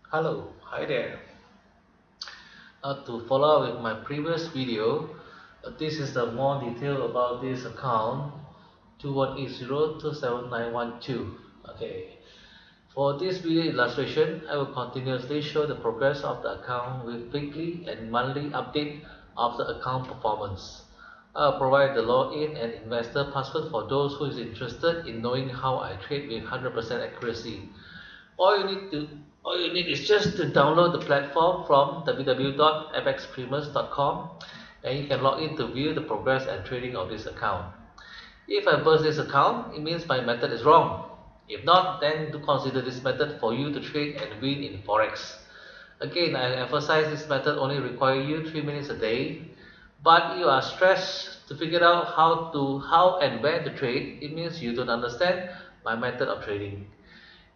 Hello, hi there. To follow up with my previous video, this is the more detail about this account 2180279112. Okay, for this video illustration, I will continuously show the progress of the account with weekly and monthly update of the account performance. I'll provide the login and investor password for those who is interested in knowing how I trade with 100% accuracy. All you need to all you need is just to download the platform from www.fxprimers.com and you can log in to view the progress and trading of this account. If I burst this account, it means my method is wrong. If not, then do consider this method for you to trade and win in forex. Again, I emphasize this method only require you 3 minutes a day, but you are stressed to figure out how and where to trade. It means you don't understand my method of trading.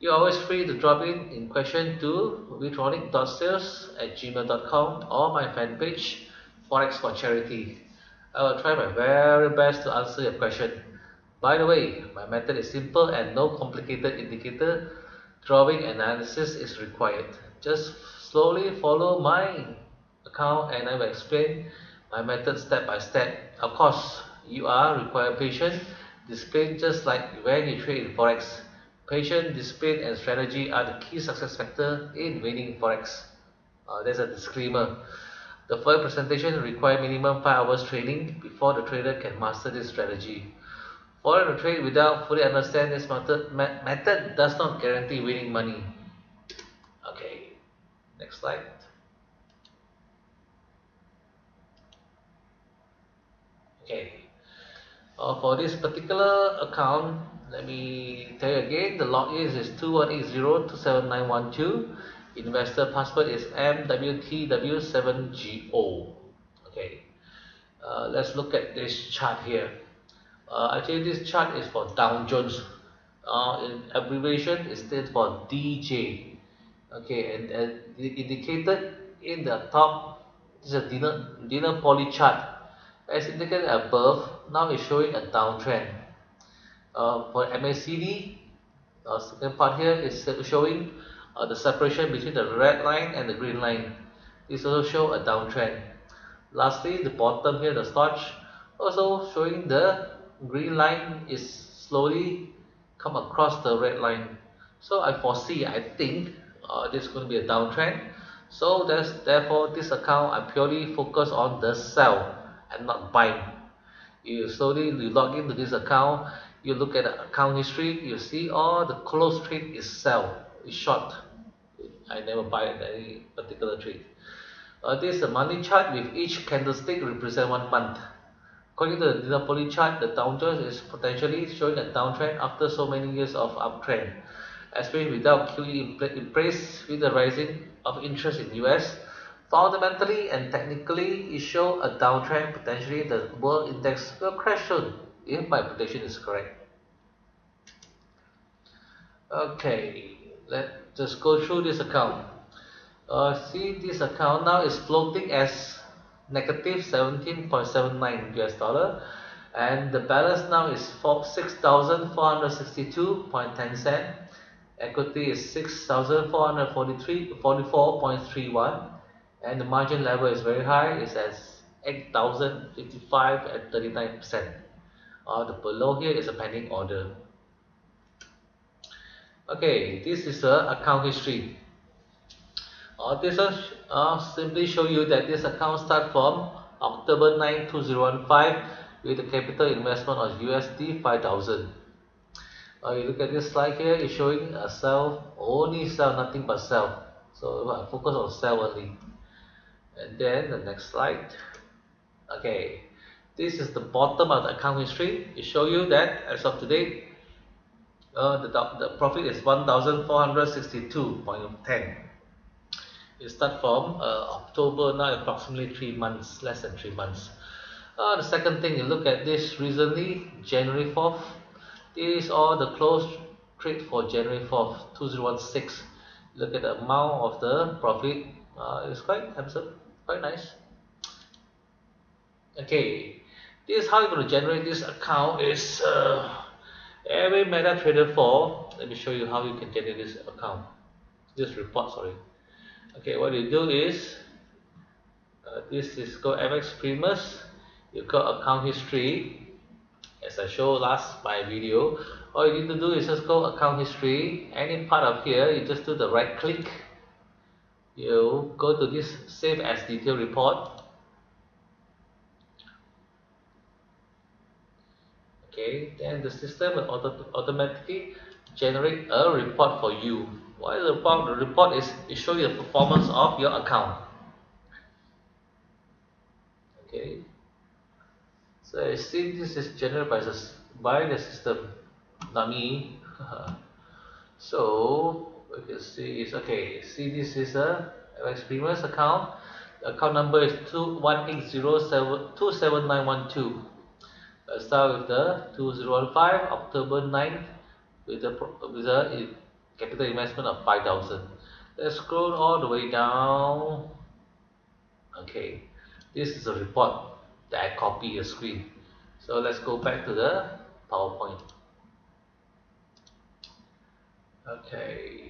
You're always free to drop in question to vitronic.sales@gmail.com or my fan page Forex for Charity. I will try my very best to answer your question. By the way, my method is simple and no complicated indicator drawing analysis is required. Just slowly follow my account and I will explain my method step by step. Of course, you are required patience, discipline just like when you trade in Forex. Patience, discipline, and strategy are the key success factor in winning Forex. There's a disclaimer. The forex presentation requires minimum 5 hours training before the trader can master this strategy. Foreign to trade without fully understand this method does not guarantee winning money. Okay, next slide. Okay, for this particular account, let me tell you again, the login is 2180279112. Investor password is MWTW7GO. Okay, let's look at this chart here. Actually, this chart is for Dow Jones. In abbreviation, it stands for DJ. Okay, and indicated in the top is a dinner poly chart. As indicated above, now it's showing a downtrend. For MACD, second part here is showing the separation between the red line and the green line. This also show a downtrend. Lastly, the bottom here, the starch, also showing the green line is slowly come across the red line. So I think this is going to be a downtrend. So therefore this account I purely focus on the sell and not buy. You log into this account, you look at the account history, you see all the close trade is sell, is short. I never buy any particular trade. This is a monthly chart with each candlestick represent 1 month. According to the Monopoly chart, the Dow Jones is potentially showing a downtrend after so many years of uptrend. Especially without QE in place with the rising of interest in US, fundamentally and technically it shows a downtrend. Potentially the world index will crash soon if my prediction is correct. Okay, let's just go through this account. See, this account now is floating as negative 17.79 US dollar, and the balance now is for 6,462.10 cent. Equity is 6,444.31, and the margin level is very high. It's at 8,055 at 39%. The below here is a pending order. Okay, this is the account history. This one simply show you that this account start from October 9, 2015 with a capital investment of USD 5,000. You look at this slide here, it's showing a sell, only sell, nothing but sell. So I focus on sell only. And then the next slide. Okay, this is the bottom of the account history. It show you that as of today, the profit is 1,462.10. It start from October, now approximately 3 months, less than 3 months. The second thing, you look at this recently, January 4th. This is all the close trade for January 4th, 2016. Look at the amount of the profit. It's quite handsome, quite nice. Okay, this is how you're going to generate this account. Is every MetaTrader 4. Let me show you how you can generate this account. This report, sorry. Okay, what you do is this is called FX Famous. You go account history, as I showed last my video. All you need to do is just go account history. Any part of here, you just do the right click. You go to this save as detail report. Okay, then the system will automatically generate a report for you. What is the report? The report is it show you the performance of your account. Okay, so I see this is generated by the system, not me. So we can see is okay. See, this is a experienced account. The account number is 2180727912. Let's start with the 2015 October 9th with a capital investment of 5,000. Let's scroll all the way down. Okay, this is a report that I copy a screen. So let's go back to the PowerPoint. Okay.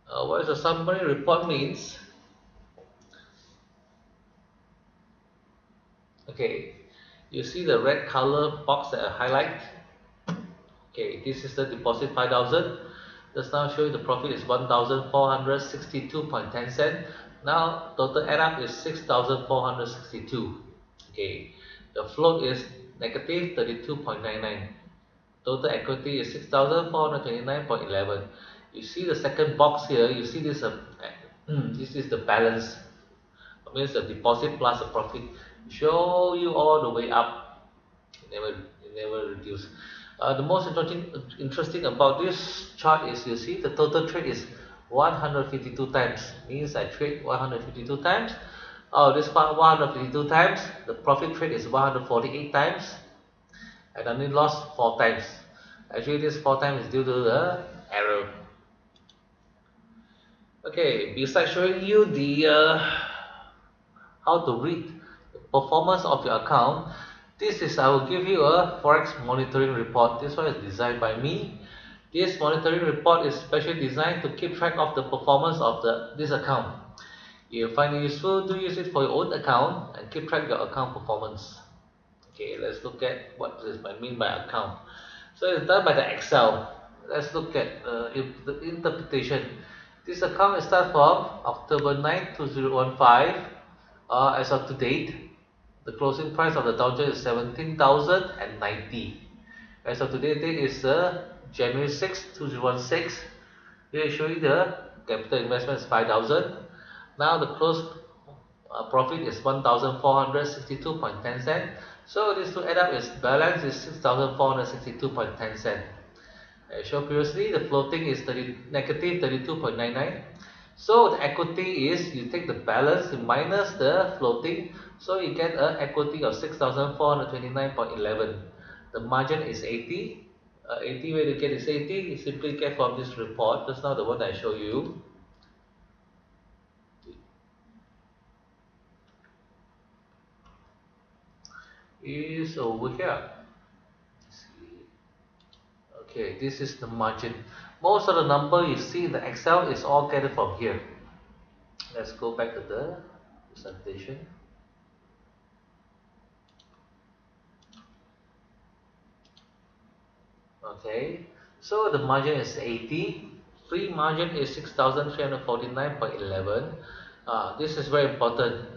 What is a summary report means? Okay, you see the red color box that I highlight. Okay, this is the deposit 5,000. Just now show you the profit is 1,462.10 cent. Now total add up is 6,462. Okay, the float is negative 32.99. Total equity is 6,429.11. You see the second box here. You see this. This is the balance. It means the deposit plus the profit. Show you all the way up. It never reduce. The most interesting about this chart is you see the total trade is 152 times. Means I trade 152 times. Oh, this part 152 times. The profit trade is 148 times. And only lost 4 times. Actually, this 4 times is due to the error. Okay, besides showing you the how to read the performance of your account, this is I will give you a forex monitoring report. This one is designed by me. This monitoring report is specially designed to keep track of the performance of this account. If you find it useful, do use it for your own account and keep track of your account performance. Okay, let's look at what this might mean by account. So it's done by the Excel. Let's look at the interpretation. This account is start from October 9, 2015. As of to date, the closing price of the Dow Jones is 17,090. As of today's date is January 6, 2016. Here showing the capital investment is 5,000. Now the close profit is 1,462.10 cent. So these two add up is balance is 6,462.10 cent. As shown previously, the floating is negative 32.99. So the equity is you take the balance minus the floating, so you get an equity of 6,429.11. The margin is 80. 80 where you get is 80. You simply get from this report. Just now the one I show you. Is over here. Okay, this is the margin. Most of the number you see in the Excel is all gathered from here. Let's go back to the presentation. Okay, so the margin is 80. Free margin is 6,349.11. This is very important.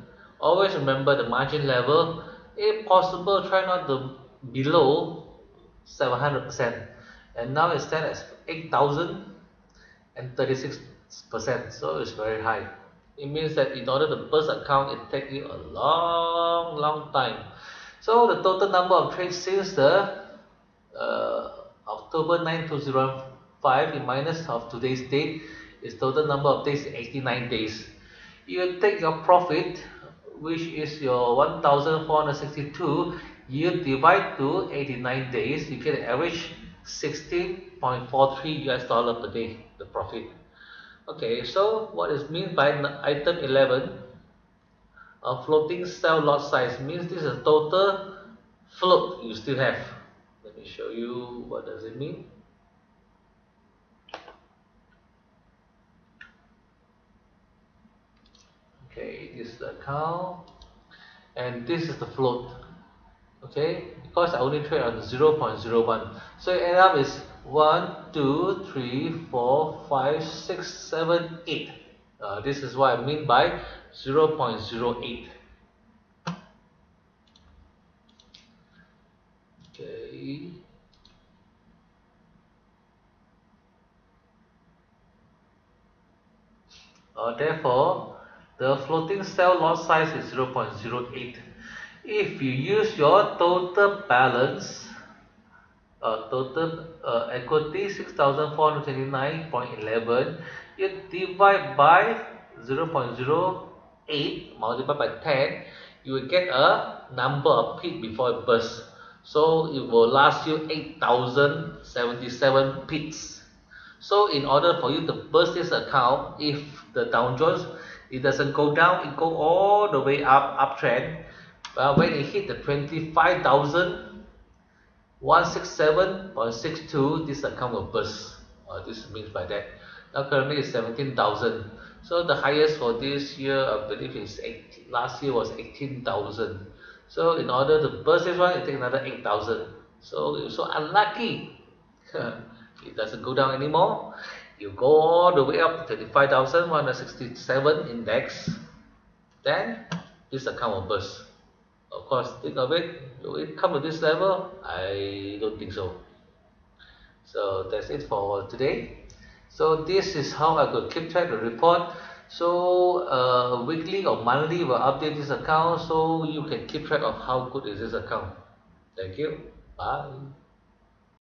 Always remember the margin level. If possible, try not to below 700%. And now it stands at 8,036%. So it's very high. It means that in order to burst account, it takes you a long time. So the total number of trades since the October 9, 2005 in minus of today's date is total number of days 89 days. You take your profit, which is your 1,462, you divide to 89 days, you get an average 16.43 US dollar per day, the profit. Okay, so what is meant by item 11? A floating cell lot size means this is total float you still have. Let me show you what does it mean. this is the account, and this is the float. Okay, because I only trade on 0.01, so it end up is 1 2 3 4 5 6 7 8. This is what I mean by 0.08. Okay. Therefore, the floating cell lot size is 0.08. If you use your total balance, total equity 6,429.11, you divide by 0.08 multiplied by 10, you will get a number of pip before it bursts. So it will last you 8,077 pips. So in order for you to burst this account, if the Dow Jones, it doesn't go down, it go all the way up uptrend. When it hit the 25,167.62, this account will burst. This means by that. Now currently it's 17,000. So the highest for this year, I believe is last year was 18,000. So in order to burst this one, it take another 8,000. So you're so unlucky. It doesn't go down anymore. You go all the way up to 35,167 index, then this account will burst. Of course, think of it, will it come to this level? I don't think so. So that's it for today. So this is how I could keep track of the report. So weekly or monthly will update this account so you can keep track of how good is this account. Thank you. Bye.